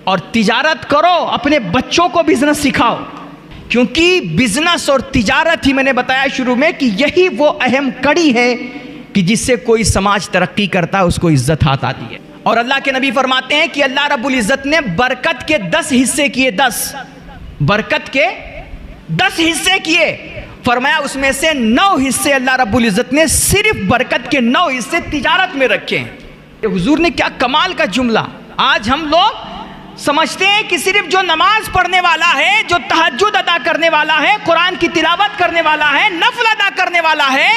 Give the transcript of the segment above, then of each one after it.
और तिजारत करो, अपने बच्चों को बिजनेस सिखाओ, क्योंकि बिजनेस और तिजारत ही मैंने बताया शुरू में कि यही वो अहम कड़ी है कि जिससे कोई समाज तरक्की करता है, उसको इज्जत हाथ आती है। और अल्लाह के नबी फरमाते हैं कि अल्लाह रब्बुल इज्जत ने बरकत के 10 हिस्से किए, 10 बरकत के 10 हिस्से किए। फरमाया उसमें से 9 हिस्से अल्लाह रब्बुल इज्जत ने सिर्फ बरकत के 9 हिस्से तिजारत में रखे हैं। हुजूर ने क्या कमाल का जुमला। आज हम लोग समझते हैं कि सिर्फ जो नमाज पढ़ने वाला है, जो तहज्जुद अदा करने वाला है, कुरान की तिलावत करने वाला है, नफल अदा करने वाला है,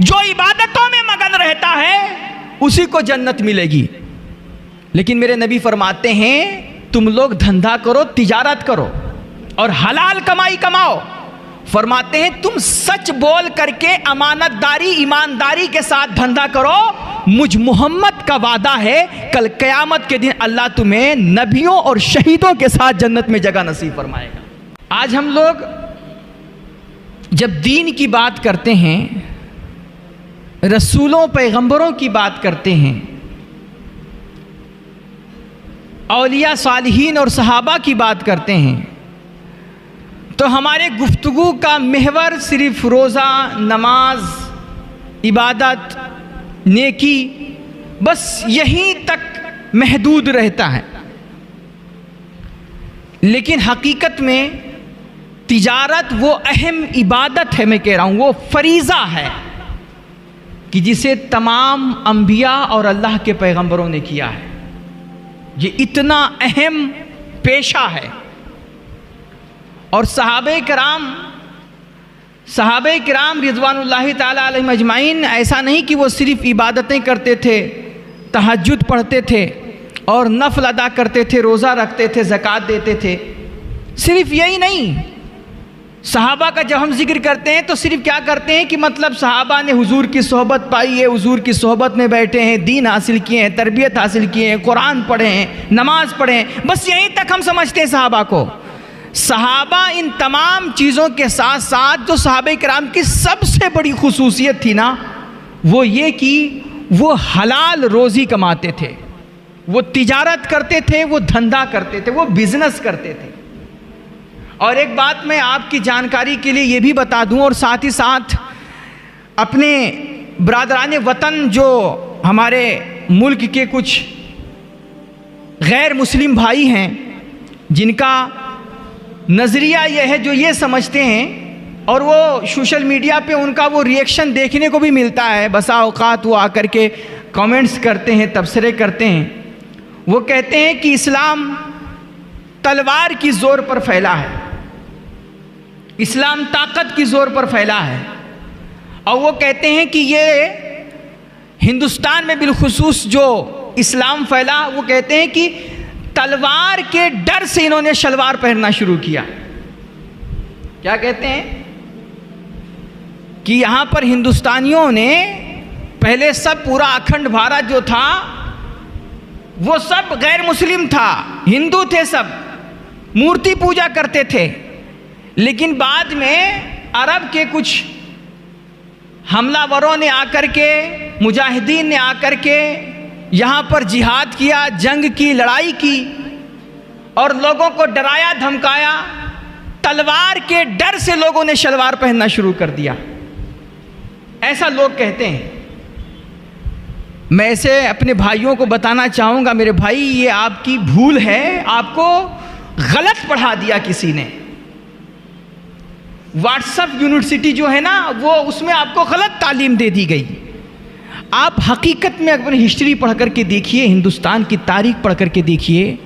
जो इबादतों में मगन रहता है, उसी को जन्नत मिलेगी। लेकिन मेरे नबी फरमाते हैं तुम लोग धंधा करो, तिजारत करो और हलाल कमाई कमाओ। फरमाते हैं तुम सच बोल करके अमानतदारी, ईमानदारी के साथ धंधा करो। मुझ मोहम्मद का वादा है कल क़यामत के दिन अल्लाह तुम्हें नबियों और शहीदों के साथ जन्नत में जगह नसीब फरमाएगा। आज हम लोग जब दीन की बात करते हैं, रसूलों पैगंबरों की बात करते हैं, औलिया सालिहीन और सहाबा की बात करते हैं, तो हमारे गुफ्तगू का महवर सिर्फ रोज़ा, नमाज, इबादत, नेकी, बस यहीं तक महदूद रहता है। लेकिन हकीकत में तिजारत वो अहम इबादत है, मैं कह रहा हूँ वो फरीज़ा है कि जिसे तमाम अंबिया और अल्लाह के पैगंबरों ने किया है। ये इतना अहम पेशा है। और सहाबे किराम रिज़वानुल्लाहि ताला अलैहिम अजमाइन ऐसा नहीं कि वो सिर्फ़ इबादतें करते थे, तहज्जुद पढ़ते थे और नफल अदा करते थे, रोज़ा रखते थे, ज़कात देते थे। सिर्फ यही नहीं, सहाबा का जब हम जिक्र करते हैं तो सिर्फ क्या करते हैं कि मतलब सहाबा ने हुजूर की सोहबत पाई है, हुजूर की सोहबत में बैठे हैं, दीन हासिल किए हैं, तरबियत हासिल किए हैं, कुरान पढ़े हैं, नमाज पढ़े हैं, बस यहीं तक हम समझते हैं सहाबा को। सहाबा इन तमाम चीज़ों के साथ साथ जो सहाबे किराम की सबसे बड़ी खुसूसियत थी ना, वो ये कि वो हलाल रोज़ी कमाते थे, वो तिजारत करते थे, वो धंधा करते थे, वो बिजनेस करते थे। और एक बात मैं आपकी जानकारी के लिए ये भी बता दूं और साथ ही साथ अपने बरादरान वतन जो हमारे मुल्क के कुछ गैर मुस्लिम भाई हैं जिनका नज़रिया ये है, जो ये समझते हैं और वो सोशल मीडिया पे उनका वो रिएक्शन देखने को भी मिलता है, बसा औकात वो आकर के कमेंट्स करते हैं, तबसरे करते हैं। वो कहते हैं कि इस्लाम तलवार की ज़ोर पर फैला है, इस्लाम ताकत की ज़ोर पर फैला है। और वो कहते हैं कि ये हिंदुस्तान में बिलखुसूस जो इस्लाम फैला, वो कहते हैं कि तलवार के डर से इन्होंने शलवार पहनना शुरू किया। क्या कहते हैं कि यहाँ पर हिंदुस्तानियों ने पहले सब पूरा अखंड भारत जो था वो सब गैर मुस्लिम था, हिंदू थे, सब मूर्ति पूजा करते थे। लेकिन बाद में अरब के कुछ हमलावरों ने आकर के, मुजाहिदीन ने आकर के यहाँ पर जिहाद किया, जंग की, लड़ाई की और लोगों को डराया धमकाया। तलवार के डर से लोगों ने शलवार पहनना शुरू कर दिया, ऐसा लोग कहते हैं। मैं ऐसे अपने भाइयों को बताना चाहूँगा, मेरे भाई ये आपकी भूल है, आपको गलत पढ़ा दिया किसी ने। व्हाट्सएप यूनिवर्सिटी जो है ना, वो उसमें आपको गलत तालीम दे दी गई। आप हकीकत में अपनी हिस्ट्री पढ़ करके देखिए, हिंदुस्तान की तारीख पढ़ करके देखिए।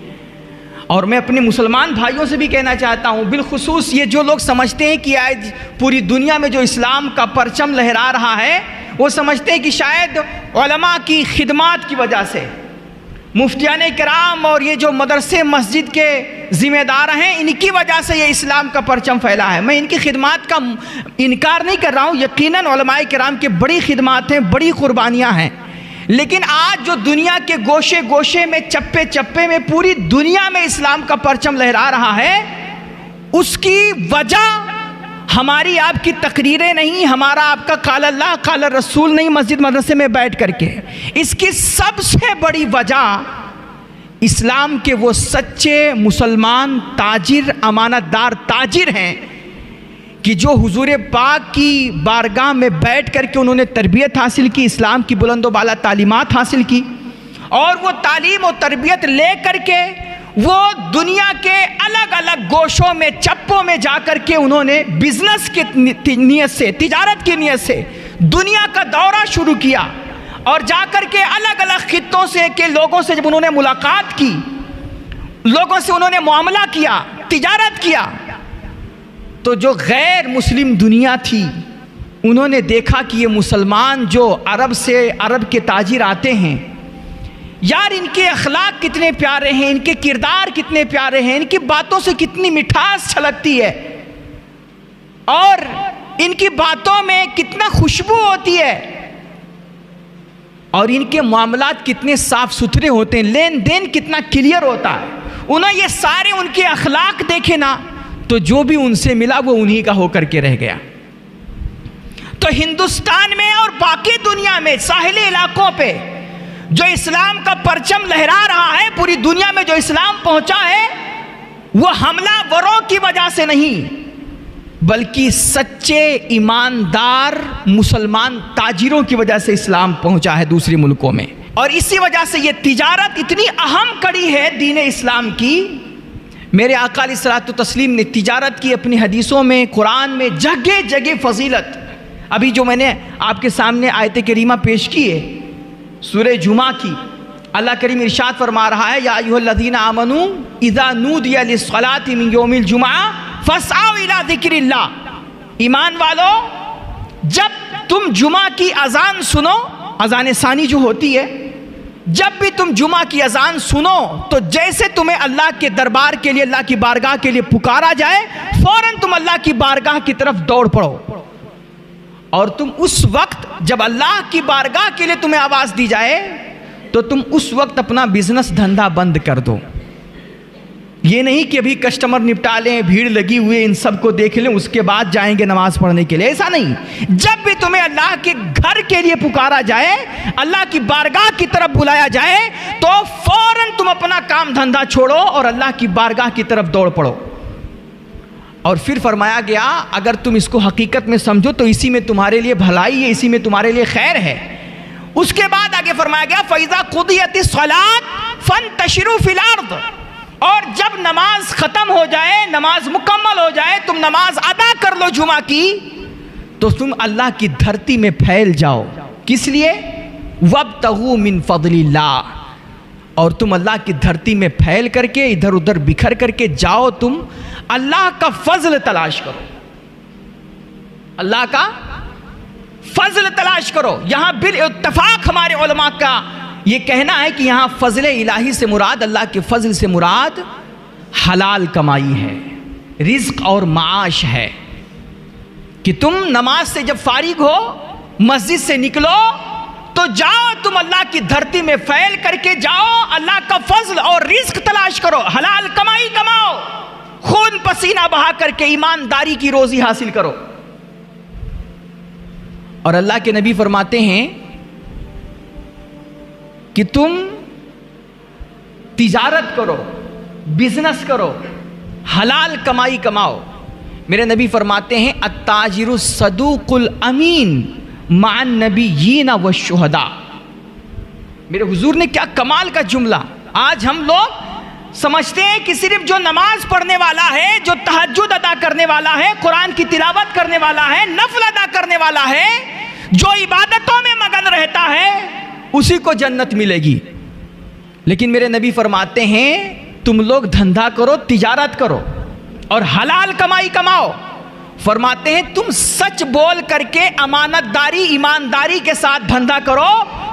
और मैं अपने मुसलमान भाइयों से भी कहना चाहता हूँ, बिलखुसूस ये जो लोग समझते हैं कि आज पूरी दुनिया में जो इस्लाम का परचम लहरा रहा है, वो समझते हैं कि शायद उलमा की खिदमात की वजह से, मुफ्तियान किराम और ये जो मदरसे मस्जिद के ज़िम्मेदार हैं, इनकी वजह से ये इस्लाम का परचम फैला है। मैं इनकी खिदमात का इनकार नहीं कर रहा हूँ, यकीनन उलमाए किराम की बड़ी खिदमात हैं, बड़ी कुर्बानियाँ हैं। लेकिन आज जो दुनिया के गोशे गोशे में, चप्पे चप्पे में पूरी दुनिया में इस्लाम का परचम लहरा रहा है, उसकी वजह हमारी आपकी तकरीरें नहीं, हमारा आपका काल अल्लाह काल रसूल नहीं मस्जिद मदरसे में बैठ करके। इसकी सबसे बड़ी वजह इस्लाम के वो सच्चे मुसलमान ताजिर, अमानतदार ताजिर हैं कि जो हुजूर पाक की बारगाह में बैठ कर के उन्होंने तरबियत हासिल की, इस्लाम की बुलंद बाला तालीमात हासिल की, और वो तालीम और तरबियत ले कर के वो दुनिया के अलग अलग गोशों में, चप्पों में जा कर के उन्होंने बिजनेस की नीयत से, तिजारत की नीयत से दुनिया का दौरा शुरू किया, और जाकर के अलग अलग खित्तों से के लोगों से जब उन्होंने मुलाकात की, लोगों से उन्होंने मुआमला किया, तिजारत किया, तो जो गैर मुस्लिम दुनिया थी उन्होंने देखा कि ये मुसलमान जो अरब के ताजिर आते हैं, यार इनके अखलाक कितने प्यारे हैं, इनके किरदार कितने प्यारे हैं, इनकी बातों से कितनी मिठास छलकती है, और इनकी बातों में कितना खुशबू होती है, और इनके मामलात कितने साफ सुथरे होते हैं, लेन देन कितना क्लियर होता है। उन्हें ये सारे उनके अखलाक देखे ना, तो जो भी उनसे मिला वो उन्हीं का होकर के रह गया। तो हिंदुस्तान में और बाकी दुनिया में साहिली इलाकों पे जो इस्लाम का परचम लहरा रहा है, पूरी दुनिया में जो इस्लाम पहुंचा है, वो हमलावरों की वजह से नहीं, बल्कि सच्चे ईमानदार मुसलमान ताजिरों की वजह से इस्लाम पहुंचा है दूसरे मुल्कों में। और इसी वजह से ये तिजारत इतनी अहम कड़ी है दीन इस्लाम की। मेरे आका अलैहिस्सलातु तस्लीम ने तिजारत की अपनी हदीसों में, कुरान में जगह जगह फजीलत, अभी जो मैंने आपके सामने आयत करीमा पेश की है सूरह जुमा की, अल्लाह करीम इरशाद फरमा रहा है, या अय्युहल्लज़ीना आमनू इज़ा नूदिया लिस्सलाति मिन यौमिल जुमआ फस्आउ इला ज़िक्रिल्लाह। ईमान वालो, जब तुम जुमा की अजान सुनो, अजान सानी जो होती है, जब भी तुम जुमा की अजान सुनो तो जैसे तुम्हें अल्लाह के दरबार के लिए, अल्लाह की बारगाह के लिए पुकारा जाए, फौरन तुम अल्लाह की बारगाह की तरफ दौड़ पड़ो। और तुम उस वक्त जब अल्लाह की बारगाह के लिए तुम्हें आवाज़ दी जाए तो तुम उस वक्त अपना बिजनेस धंधा बंद कर दो। ये नहीं कि अभी कस्टमर निपटा लें, भीड़ लगी हुई है, इन सब को देख लें, उसके बाद जाएंगे नमाज पढ़ने के लिए, ऐसा नहीं। जब भी तुम्हें अल्लाह के घर के लिए पुकारा जाए, अल्लाह की बारगाह की तरफ बुलाया जाए, तो फौरन तुम अपना काम धंधा छोड़ो और अल्लाह की बारगाह की तरफ दौड़ पड़ो। और फिर फरमाया गया, अगर तुम इसको हकीकत में समझो तो इसी में तुम्हारे लिए भलाई है, इसी में तुम्हारे लिए खैर है। उसके बाद आगे फरमाया गया, फ़इज़ा क़ुदियतिस सलात फ़ंतशिरू फ़िल अर्द। और जब नमाज खत्म हो जाए, नमाज मुकम्मल हो जाए, तुम नमाज अदा कर लो जुमा की, तो तुम अल्लाह की धरती में फैल जाओ। किस लिए? वब्तगू मिन फ़ज़लिल्लाह। और तुम अल्लाह की धरती में फैल करके, इधर उधर बिखर करके जाओ, तुम अल्लाह का फजल तलाश करो, अल्लाह का फजल तलाश करो। यहां बिल इत्तफाक हमारे उलमा का ये कहना है कि यहाँ फजल इलाही से मुराद, अल्लाह के फजल से मुराद हलाल कमाई है, रिज्क और माश है। कि तुम नमाज से जब फारिग हो, मस्जिद से निकलो, तो जाओ तुम अल्लाह की धरती में फैल करके जाओ, अल्लाह का फजल और रिज्क तलाश करो, हलाल कमाई कमाओ, खून पसीना बहा करके ईमानदारी की रोजी हासिल करो। और अल्लाह के नबी फरमाते हैं कि तुम तिजारत करो, बिजनेस करो, हलाल कमाई कमाओ। मेरे नबी फरमाते हैं, अत्ताजिरु सदूकुल अमीन माअन नबिय्यीन व शुहदा। मेरे हुजूर ने क्या कमाल का जुमला। आज हम लोग समझते हैं कि सिर्फ जो नमाज पढ़ने वाला है, जो तहज्जुद अदा करने वाला है, कुरान की तिलावत करने वाला है, नफल अदा करने वाला है, जो इबादतों में मगन रहता है, उसी को जन्नत मिलेगी। लेकिन मेरे नबी फरमाते हैं, तुम लोग धंधा करो, तिजारत करो और हलाल कमाई कमाओ। फरमाते हैं, तुम सच बोल करके अमानतदारी, ईमानदारी के साथ धंधा करो।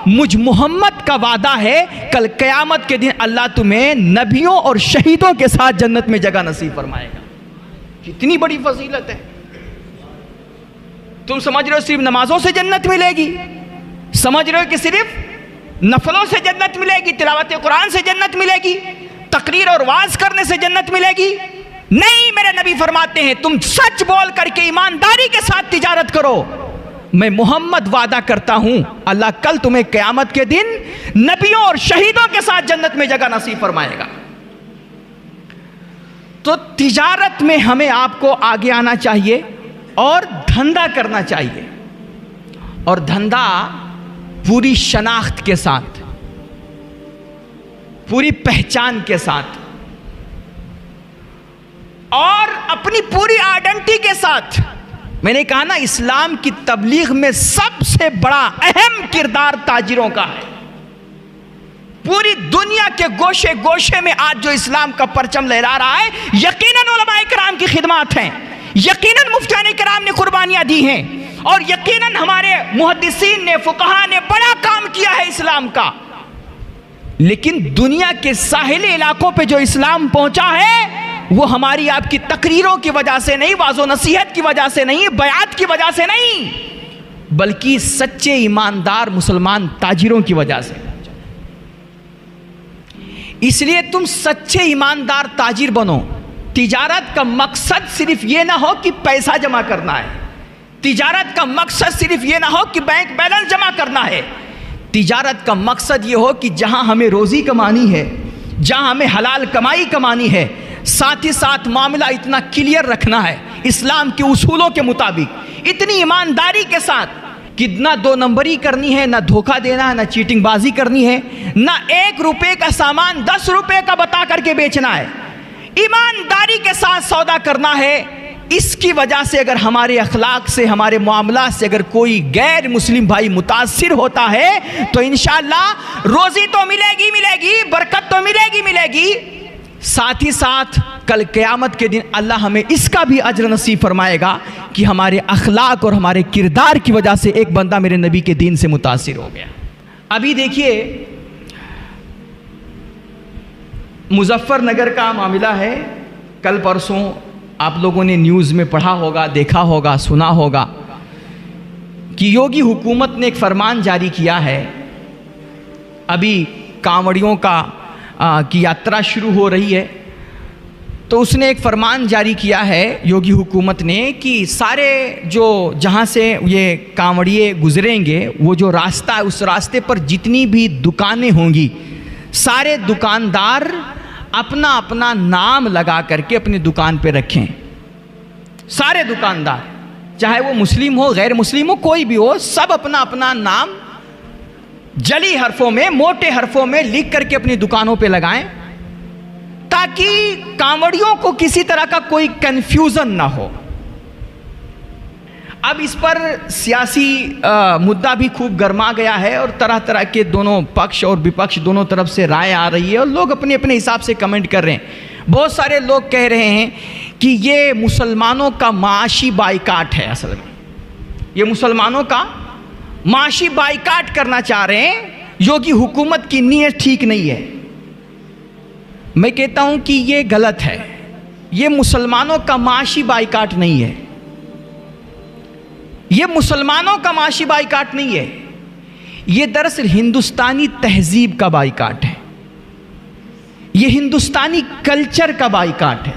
मुझ मोहम्मद का वादा है, कल क़यामत के दिन अल्लाह तुम्हें नबियों और शहीदों के साथ जन्नत में जगह नसीब फरमाएगा। कितनी बड़ी फजीलत है। तुम समझ रहे हो सिर्फ नमाजों से जन्नत मिलेगी, समझ रहे हो कि सिर्फ नफलों से जन्नत मिलेगी, तिलावत कुरान से जन्नत मिलेगी, तकरीर और वाज करने से जन्नत मिलेगी? नहीं, मेरे नबी फरमाते हैं, तुम सच बोल करके ईमानदारी के साथ तिजारत करो, मैं मोहम्मद वादा करता हूं अल्लाह कल तुम्हें क़यामत के दिन नबियों और शहीदों के साथ जन्नत में जगह नसीब फरमाएगा। तो तिजारत में हमें आपको आगे आना चाहिए और धंधा करना चाहिए, और धंधा पूरी शनाख्त के साथ, पूरी पहचान के साथ और अपनी पूरी आइडेंटिटी के साथ। मैंने कहा ना, इस्लाम की तबलीग में सबसे बड़ा अहम किरदार ताजिरों का है। पूरी दुनिया के गोशे गोशे में आज जो इस्लाम का परचम लहरा रहा है, यकीनन उलमाए किराम की खिदमत हैं, यकीनन मुफ्तियाने किराम ने कुर्बानियां दी हैं, और यकीनन हमारे मुहद्दिसीन ने, फुकहा ने बड़ा काम किया है इस्लाम का। लेकिन दुनिया के साहिली इलाकों पे जो इस्लाम पहुंचा है वो हमारी आपकी तकरीरों की वजह से नहीं, वाज़ो नसीहत की वजह से नहीं, बयात की वजह से नहीं, बल्कि सच्चे ईमानदार मुसलमान ताजिरों की वजह से। इसलिए तुम सच्चे ईमानदार ताजिर बनो। तिजारत का मकसद सिर्फ ये ना हो कि पैसा जमा करना है, तिजारत का मकसद सिर्फ ये ना हो कि बैंक बैलेंस जमा करना है। तिजारत का मकसद ये हो कि जहां हमें रोजी कमानी है, जहां हमें हलाल कमाई कमानी है, साथ ही साथ मामला इतना क्लियर रखना है इस्लाम के उसूलों के मुताबिक, इतनी ईमानदारी के साथ कि ना दो नंबरी करनी है, ना धोखा देना है, ना चीटिंग बाजी करनी है, ना 1 रुपए का सामान 10 रुपए का बता करके बेचना है, ईमानदारी के साथ सौदा करना है। इसकी वजह से अगर हमारे अखलाक से, हमारे मामला से अगर कोई गैर मुस्लिम भाई मुतासिर होता है तो इंशाअल्लाह रोजी तो मिलेगी मिलेगी, बरकत तो मिलेगी मिलेगी, साथ ही साथ कल क़यामत के दिन अल्लाह हमें इसका भी अज्र नसीब फरमाएगा कि हमारे अखलाक और हमारे किरदार की वजह से एक बंदा मेरे नबी के दीन से मुतासिर हो गया। अभी देखिए मुजफ्फरनगर का मामला है। कल परसों आप लोगों ने न्यूज़ में पढ़ा होगा, देखा होगा, सुना होगा कि योगी हुकूमत ने एक फरमान जारी किया है। अभी कांवड़ियों की यात्रा शुरू हो रही है, तो उसने एक फरमान जारी किया है योगी हुकूमत ने कि सारे जो जहाँ से ये कांवड़िए गुजरेंगे, वो जो रास्ता है उस रास्ते पर जितनी भी दुकानें होंगी, सारे दुकानदार अपना अपना नाम लगा करके अपनी दुकान पे रखें। सारे दुकानदार, चाहे वो मुस्लिम हो, गैर मुस्लिम हो, कोई भी हो, सब अपना अपना नाम जली हरफों में, मोटे हरफों में लिख करके अपनी दुकानों पे लगाएं, ताकि कांवड़ियों को किसी तरह का कोई कंफ्यूजन ना हो। अब इस पर सियासी मुद्दा भी खूब गर्मा गया है और तरह तरह के दोनों पक्ष और विपक्ष दोनों तरफ से राय आ रही है और लोग अपने अपने हिसाब से कमेंट कर रहे हैं। बहुत सारे लोग कह रहे हैं कि ये मुसलमानों का माशी बाइकाट है। असल में ये मुसलमानों का माशी बाइकाट करना चाह रहे हैं। योगी हुकूमत की नीयत ठीक नहीं है। मैं कहता हूं कि ये गलत है। ये मुसलमानों का माशी बाइकाट नहीं है। ये मुसलमानों का माशी बाइकाट नहीं है। ये दरअसल हिंदुस्तानी तहजीब का बाइकाट है। ये हिंदुस्तानी कल्चर का बाइकाट है।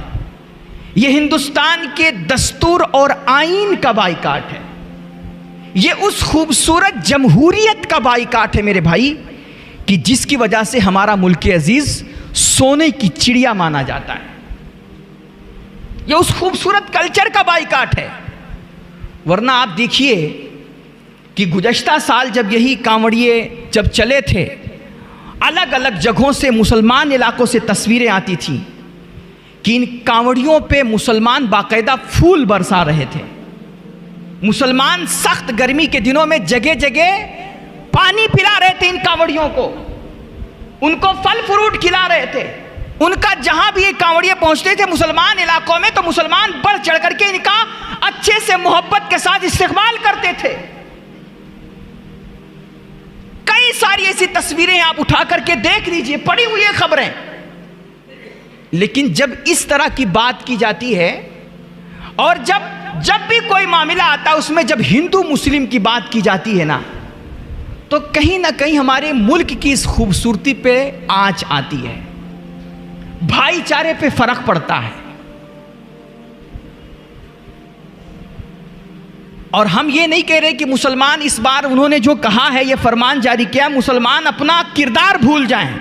ये हिंदुस्तान के दस्तूर और आईन का बाइकाट है। ये उस खूबसूरत जमहूरियत का बाइकाट है मेरे भाई, कि जिसकी वजह से हमारा मुल्क अजीज सोने की चिड़िया माना जाता है। ये उस खूबसूरत कल्चर का बाइकाट है। वरना आप देखिए कि गुज़श्ता साल जब यही कांवड़िए जब चले थे, अलग अलग जगहों से, मुसलमान इलाकों से तस्वीरें आती थी कि इन कांवड़ियों पे मुसलमान बाकायदा फूल बरसा रहे थे। मुसलमान सख्त गर्मी के दिनों में जगह जगह पानी पिला रहे थे इन कांवड़ियों को, उनको फल फ्रूट खिला रहे थे। उनका जहां भी ये कांवड़िए पहुंचते थे मुसलमान इलाकों में, तो मुसलमान बढ़ चढ़ करके इनका अच्छे से मोहब्बत के साथ इस्तेमाल करते थे। कई सारी ऐसी तस्वीरें आप उठा करके देख लीजिए, पड़ी हुई है खबरें। लेकिन जब इस तरह की बात की जाती है और जब भी कोई मामला आता है उसमें जब हिंदू मुस्लिम की बात की जाती है ना, तो कहीं ना कहीं हमारे मुल्क की इस खूबसूरती पे आंच आती है, भाईचारे पे फर्क पड़ता है। और हम ये नहीं कह रहे कि मुसलमान इस बार उन्होंने जो कहा है, ये फरमान जारी किया, मुसलमान अपना किरदार भूल जाएं,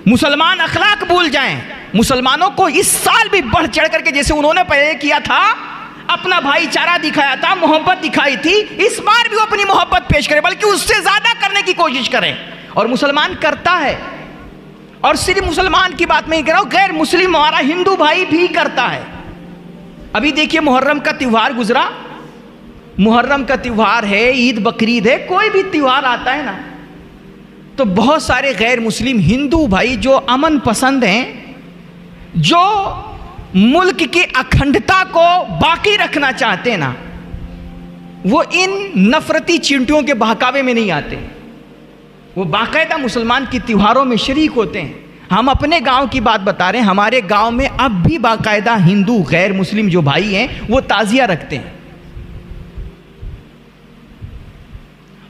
मुसलमान अखलाक भूल जाएं। मुसलमानों को इस साल भी बढ़ चढ़ करके, जैसे उन्होंने पहले किया था, अपना भाईचारा दिखाया था, मोहब्बत दिखाई थी, इस बार भी वो अपनी मोहब्बत पेश करें, बल्कि उससे ज्यादा करने की कोशिश करें। और मुसलमान करता है। और सिर्फ मुसलमान की बात नहीं कर रहा हूं, गैर मुस्लिम हमारा हिंदू भाई भी करता है। अभी देखिए मुहर्रम का त्यौहार गुजरा, मुहर्रम का त्यौहार है, ईद बकरीद है, कोई भी त्यौहार आता है ना, तो बहुत सारे गैर मुस्लिम हिंदू भाई जो अमन पसंद हैं, जो मुल्क की अखंडता को बाकी रखना चाहते हैं ना, वो इन नफरती चिंटियों के बहकावे में नहीं आते। वो बाकायदा मुसलमान की त्योहारों में शरीक होते हैं। हम अपने गांव की बात बता रहे हैं, हमारे गांव में अब भी बाकायदा हिंदू गैर मुस्लिम जो भाई हैं वो ताजिया रखते हैं।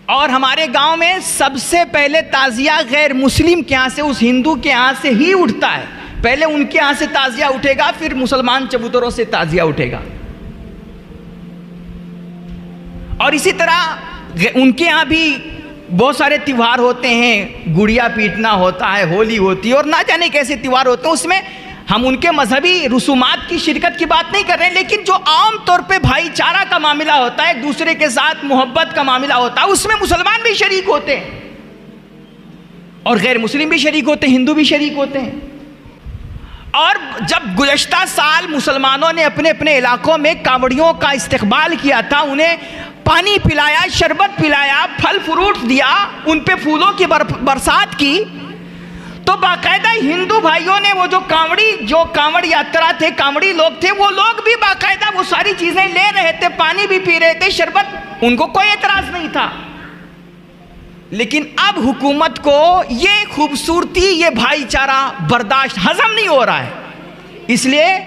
और हमारे गांव में सबसे पहले ताजिया गैर मुस्लिम के यहाँ से, उस हिंदू के यहाँ से ही उठता है। पहले उनके यहाँ से ताजिया उठेगा, फिर मुसलमान चबूतरों से ताजिया उठेगा। और इसी तरह उनके यहाँ भी बहुत सारे त्यौहार होते हैं, गुड़िया पीटना होता है, होली होती है, और ना जाने कैसे त्यौहार होते हैं। उसमें हम उनके मजहबी रसूमात की शिरकत की बात नहीं कर रहे हैं, लेकिन जो आम तौर पे भाईचारा का मामला होता है, एक दूसरे के साथ मोहब्बत का मामला होता है, उसमें मुसलमान भी शरीक होते हैं और गैर मुस्लिम भी शरीक होते हैं, हिंदू भी शरीक होते हैं। और जब गुज़श्ता साल मुसलमानों ने अपने अपने इलाकों में कांवड़ियों का इस्तकबाल किया था, उन्हें पानी पिलाया, शरबत पिलाया, फल फ्रूट दिया, उन पे फूलों की बरसात की, तो बाकायदा हिंदू भाइयों ने वो जो कांवड़ यात्रा थे, कांवड़ी लोग थे, वो लोग भी बाकायदा वो सारी चीजें ले रहे थे, पानी भी पी रहे थे, शरबत, उनको कोई एतराज नहीं था। लेकिन अब हुकूमत को ये खूबसूरती, ये भाईचारा बर्दाश्त, हजम नहीं हो रहा है। इसलिए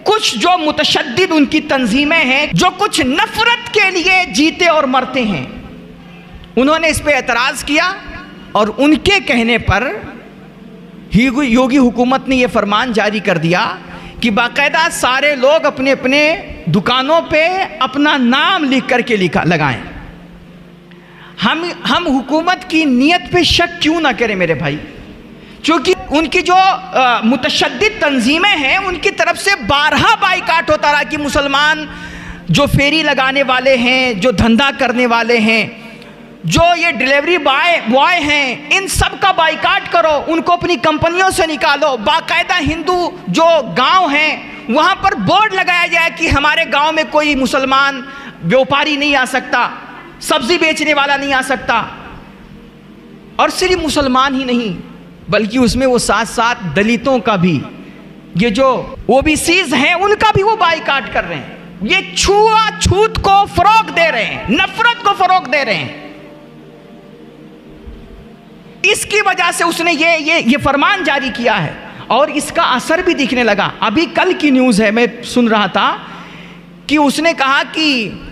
कुछ जो मुतशद्दिद उनकी तंजीमें हैं, जो कुछ नफरत के लिए जीते और मरते हैं, उन्होंने इस पे एतराज किया और उनके कहने पर योगी हुकूमत ने यह फरमान जारी कर दिया कि बाकायदा सारे लोग अपने अपने दुकानों पे अपना नाम लिख करके लगाएं। हम हुकूमत की नीयत पे शक क्यों ना करें मेरे भाई, क्योंकि उनकी जो मुतशद्दिद तंजीमें हैं, उनकी तरफ से बारहा बाइकाट होता रहा कि मुसलमान जो फेरी लगाने वाले हैं, जो धंधा करने वाले हैं, जो ये डिलीवरी बॉय हैं, इन सब का बाइकाट करो, उनको अपनी कंपनियों से निकालो। बाकायदा हिंदू जो गांव हैं वहाँ पर बोर्ड लगाया जाए कि हमारे गांव में कोई मुसलमान व्यापारी नहीं आ सकता, सब्जी बेचने वाला नहीं आ सकता। और सिर्फ मुसलमान ही नहीं, बल्कि उसमें वो साथ साथ दलितों का भी, ये जो ओबीसीज हैं उनका भी वो बाइकाट कर रहे हैं। ये छूत को फरोग दे रहे हैं, नफरत को फरोग दे रहे हैं। इसकी वजह से उसने ये फरमान जारी किया है और इसका असर भी दिखने लगा। अभी कल की न्यूज़ है, मैं सुन रहा था कि उसने कहा कि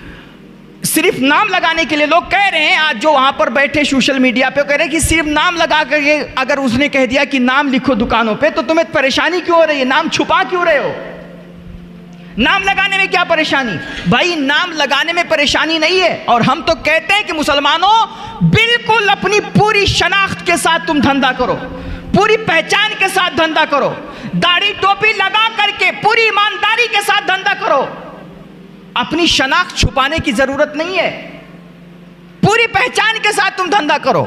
सिर्फ नाम लगाने के लिए लोग कह रहे हैं, आज जो वहाँ पर बैठे सोशल मीडिया पे कह रहे हैं कि सिर्फ नाम लगा करके अगर उसने कह दिया कि नाम लिखो दुकानों पे, तो तुम्हें परेशानी क्यों हो रही है, नाम छुपा क्यों रहे हो, नाम लगाने में क्या परेशानी? भाई नाम लगाने में परेशानी नहीं है। और हम तो कहते हैं कि मुसलमानों, बिल्कुल अपनी पूरी शनाख्त के साथ तुम धंधा करो, पूरी पहचान के साथ धंधा करो, दाढ़ी टोपी लगा करके पूरी ईमानदारी के साथ धंधा करो। अपनी शनाख्त छुपाने की जरूरत नहीं है, पूरी पहचान के साथ तुम धंधा करो।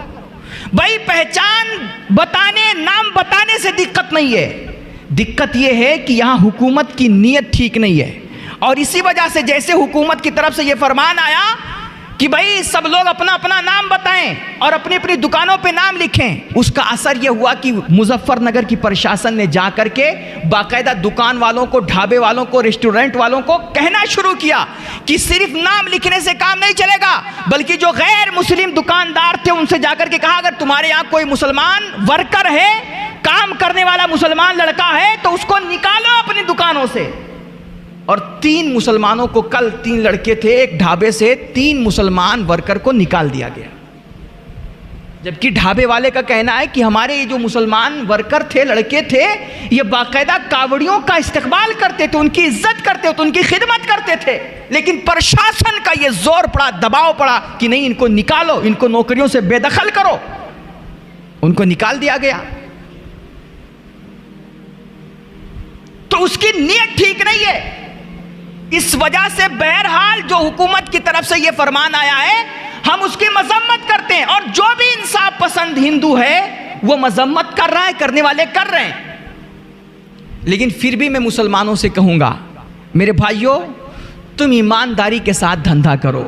भाई पहचान बताने, नाम बताने से दिक्कत नहीं है, दिक्कत यह है कि यहां हुकूमत की नीयत ठीक नहीं है। और इसी वजह से जैसे हुकूमत की तरफ से यह फरमान आया कि भाई सब लोग अपना अपना नाम बताएं और अपनी अपनी दुकानों पे नाम लिखें, उसका असर यह हुआ कि मुजफ्फरनगर की प्रशासन ने जा करके बाकायदा दुकान वालों को, ढाबे वालों को, रेस्टोरेंट वालों को कहना शुरू किया कि सिर्फ नाम लिखने से काम नहीं चलेगा, बल्कि जो गैर मुस्लिम दुकानदार थे उनसे जाकर के कहा अगर तुम्हारे यहाँ कोई मुसलमान वर्कर है, काम करने वाला मुसलमान लड़का है, तो उसको निकालो अपनी दुकानों से। और 3 मुसलमानों को, कल 3 लड़के थे एक ढाबे से, 3 मुसलमान वर्कर को निकाल दिया गया। जबकि ढाबे वाले का कहना है कि हमारे ये जो मुसलमान वर्कर थे, लड़के थे, ये बाकायदा कावड़ियों का इस्तकबाल करते थे, उनकी इज्जत करते थे, उनकी खिदमत करते थे। लेकिन प्रशासन का ये जोर पड़ा, दबाव पड़ा कि नहीं, इनको निकालो, इनको नौकरियों से बेदखल करो। उनको निकाल दिया गया। तो उसकी नीयत ठीक नहीं है। इस वजह से बहरहाल जो हुकूमत की तरफ से यह फरमान आया है, हम उसकी मजम्मत करते हैं, और जो भी इंसाफ पसंद हिंदू है वो मजम्मत कर रहा है, करने वाले कर रहे हैं। लेकिन फिर भी मैं मुसलमानों से कहूंगा, मेरे भाइयों, तुम ईमानदारी के साथ धंधा करो।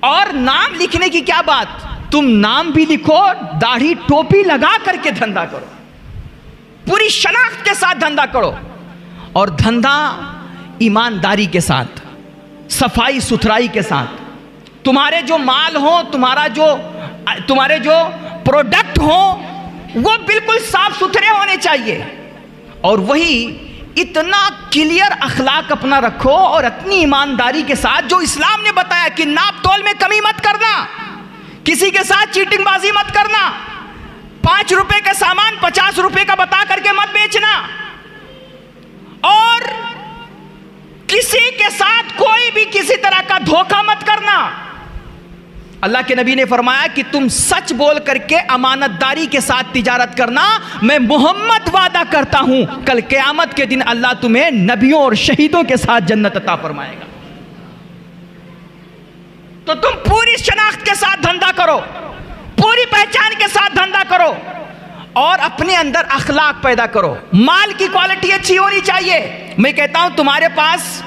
और नाम लिखने की क्या बात, तुम नाम भी लिखो, दाढ़ी टोपी लगा करके धंधा करो, पूरी शनाख्त के साथ धंधा करो, और धंधा ईमानदारी के साथ, सफाई सुथराई के साथ। तुम्हारे जो माल हो, तुम्हारे जो प्रोडक्ट हो, वो बिल्कुल साफ सुथरे होने चाहिए। और वही इतना क्लियर अखलाक अपना रखो और इतनी ईमानदारी के साथ, जो इस्लाम ने बताया कि नाप तोल में कमी मत करना, किसी के साथ चीटिंगबाजी मत करना, 5 रुपए का सामान 50 रुपए का बता करके मत बेचना, और किसी के साथ कोई भी किसी तरह का धोखा मत करना। अल्लाह के नबी ने फरमाया कि तुम सच बोल करके अमानतदारी के साथ तिजारत करना, मैं मोहम्मद वादा करता हूं कल क़यामत के दिन अल्लाह तुम्हें नबियों और शहीदों के साथ जन्नत अता फरमाएगा। तो तुम पूरी शनाख्त के साथ धंधा करो, पूरी पहचान के साथ धंधा करो, और अपने अंदर अखलाक पैदा करो। माल की क्वालिटी अच्छी होनी चाहिए। मैं कहता हूं तुम्हारे पास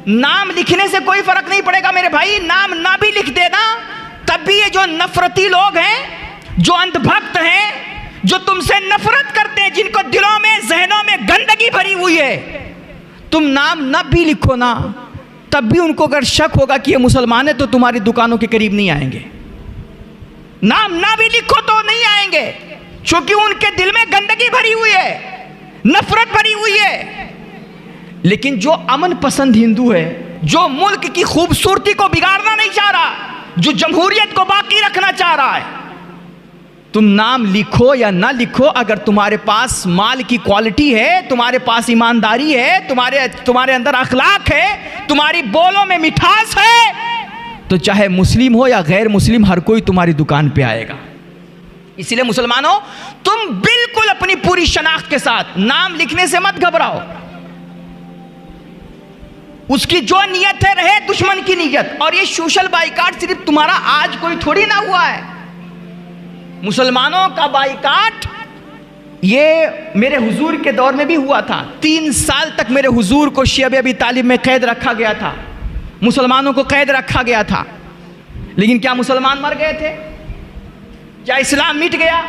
नाम लिखने से कोई फर्क नहीं पड़ेगा मेरे भाई, नाम ना भी लिख देना, तब भी ये जो नफरती लोग हैं, जो अंधभक्त हैं, जो तुमसे नफरत करते हैं, जिनको दिलों में जहनों में गंदगी भरी हुई है, तुम नाम ना भी लिखो ना, तब भी उनको अगर शक होगा कि ये मुसलमान है तो तुम्हारी दुकानों के करीब नहीं आएंगे। नाम ना भी लिखो तो नहीं आएंगे, क्योंकि उनके दिल में गंदगी भरी हुई है, नफरत भरी हुई है। लेकिन जो अमन पसंद हिंदू है, जो मुल्क की खूबसूरती को बिगाड़ना नहीं चाह रहा, जो जमहूरियत को बाकी रखना चाह रहा है, तुम नाम लिखो या ना लिखो, अगर तुम्हारे पास माल की क्वालिटी है, तुम्हारे पास ईमानदारी है, तुम्हारे अंदर अखलाक है, तुम्हारी बोलों में मिठास है, तो चाहे मुस्लिम हो या गैर मुस्लिम, हर कोई तुम्हारी दुकान पे आएगा। इसलिए मुसलमानों, तुम बिल्कुल अपनी पूरी शनाख्त के साथ, नाम लिखने से मत घबराओ, उसकी जो नियत है रहे दुश्मन की नियत। और ये सोशल बाइकाट सिर्फ तुम्हारा आज कोई थोड़ी ना हुआ है, मुसलमानों का बाइकाट ये मेरे हुजूर के दौर में भी हुआ था। 3 साल तक मेरे हुजूर को शिया अबी तालिब में कैद रखा गया था, मुसलमानों को कैद रखा गया था। लेकिन क्या मुसलमान मर गए थे? क्या इस्लाम मिट गया?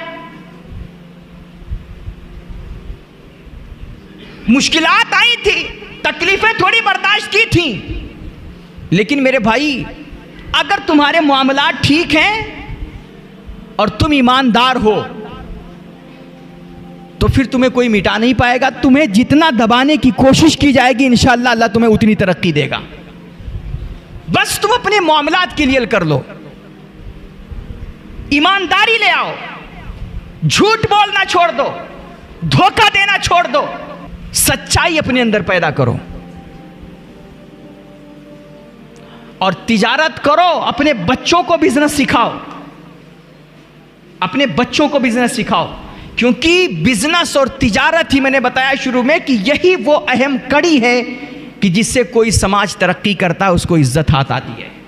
मुश्किलात आई थी, तकलीफें थोड़ी बर्दाश्त की थी, लेकिन मेरे भाई, अगर तुम्हारे मामलात ठीक हैं और तुम ईमानदार हो, तो फिर तुम्हें कोई मिटा नहीं पाएगा। तुम्हें जितना दबाने की कोशिश की जाएगी, इंशाअल्लाह अल्लाह तुम्हें उतनी तरक्की देगा। बस तुम अपने मामलात क्लियर कर लो, ईमानदारी ले आओ, झूठ बोलना छोड़ दो, धोखा देना छोड़ दो, सच्चाई अपने अंदर पैदा करो और तिजारत करो। अपने बच्चों को बिजनेस सिखाओ, अपने बच्चों को बिजनेस सिखाओ, क्योंकि बिजनेस और तिजारत ही, मैंने बताया शुरू में कि यही वो अहम कड़ी है कि जिससे कोई समाज तरक्की करता है, उसको इज्जत हाथ आती है।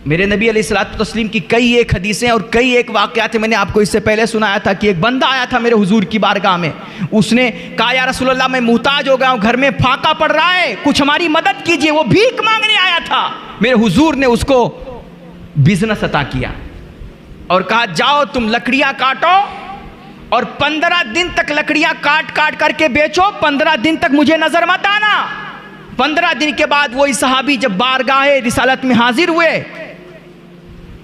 मेरे नबी अलैहिस्सलातु तस्लीम की कई एक हदीसें और कई एक वाक़यात हैं। मैंने आपको इससे पहले सुनाया था कि एक बंदा आया था मेरे हुजूर की बारगाह में, उसने कहा, या रसूलल्लाह, मैं मुहताज हो गया हूँ, घर में फाका पड़ रहा है, कुछ हमारी मदद कीजिए। वो भीख मांगने आया था। मेरे हुजूर ने उसको बिजनेस अता किया और कहा, जाओ तुम लकड़ियाँ काटो और 15 दिन तक लकड़ियाँ काट काट करके बेचो, 15 दिन तक मुझे नजर मत आना। 15 दिन के बाद वही सहाबी जब बारगाह रिसालत में हाजिर हुए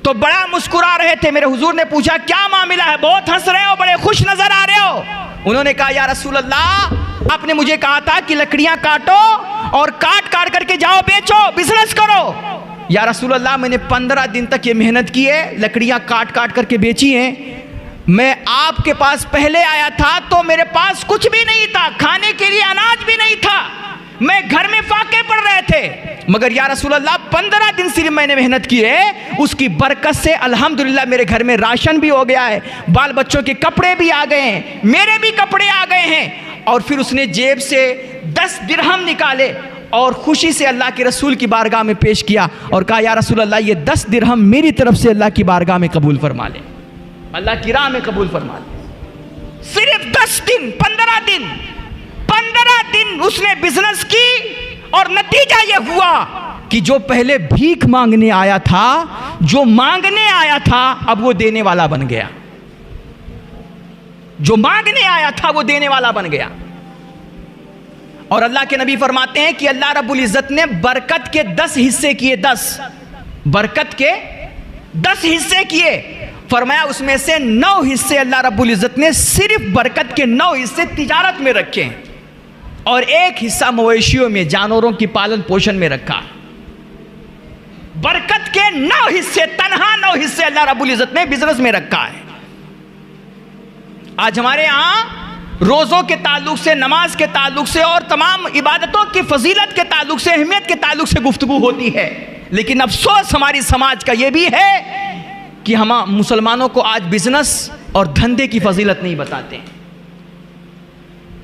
तो बड़ा मुस्कुरा रहे थे। मेरे हुजूर ने पूछा, क्या मामला है, बहुत हंस रहे हो, बड़े खुश नजर आ रहे हो। उन्होंने कहा, या रसूल अल्लाह, आपने मुझे कहा था कि लकड़ियां काटो और काट काट करके जाओ बेचो, बिजनेस करो। या रसूल अल्लाह, मैंने 15 दिन तक ये मेहनत की है, लकड़ियाँ काट काट करके बेची हैं। मैं आपके पास पहले आया था तो मेरे पास कुछ भी नहीं था, खाने के लिए अनाज भी नहीं था, मैं घर में फाके पड़ रहे थे। मगर या रसूल अल्लाह 15 दिन सिर्फ मैंने मेहनत की है, उसकी बरकत से अल्हम्दुलिल्लाह मेरे घर में राशन भी हो गया है, बाल बच्चों के कपड़े भी आ गए हैं, मेरे भी कपड़े आ गए हैं। और फिर उसने जेब से 10 दिरहम निकाले और खुशी से अल्लाह के रसूल की बारगाह में पेश किया और कहा, या रसूल अल्लाह, ये 10 दिरहम मेरी तरफ से अल्लाह की बारगाह में कबूल फरमा ले, अल्लाह की राह में कबूल फरमा ले। सिर्फ 10 दिन, 15 दिन उसने बिजनेस की और नतीजा यह हुआ कि जो पहले भीख मांगने आया था, जो मांगने आया था, अब वो देने वाला बन गया। जो मांगने आया था वो देने वाला बन गया। और अल्लाह के नबी फरमाते हैं कि अल्लाह रब्बुल इज्जत ने बरकत के 10 हिस्से किए, 10 बरकत के 10 हिस्से किए। फरमाया उसमें से 9 हिस्से अल्लाह रब्बुल इज्जत ने सिर्फ बरकत के 9 हिस्से तिजारत में रखे हैं और 1 हिस्सा मवेशियों में, जानवरों की पालन पोषण में रखा। बरकत के 9 हिस्से, तनहा 9 हिस्से अल्लाह रब्बुल इज्जत ने बिजनेस में रखा है। आज हमारे यहाँ रोज़ों के ताल्लुक से, नमाज के ताल्लुक से और तमाम इबादतों की फजीलत के ताल्लुक से, अहमियत के ताल्लुक से गुफ्तगू होती है, लेकिन अफसोस हमारी समाज का यह भी है कि हम मुसलमानों को आज बिजनेस और धंधे की फजीलत नहीं बताते।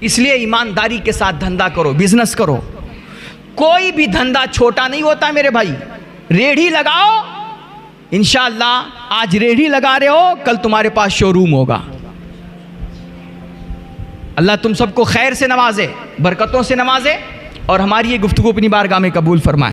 इसलिए ईमानदारी के साथ धंधा करो, बिजनेस करो। कोई भी धंधा छोटा नहीं होता मेरे भाई। रेढ़ी लगाओ, इंशाअल्लाह आज रेढ़ी लगा रहे हो, कल तुम्हारे पास शोरूम होगा। अल्लाह तुम सबको खैर से नवाजे, बरकतों से नवाजे और हमारी ये गुफ्तगू अपनी बारगाह में कबूल फरमाए।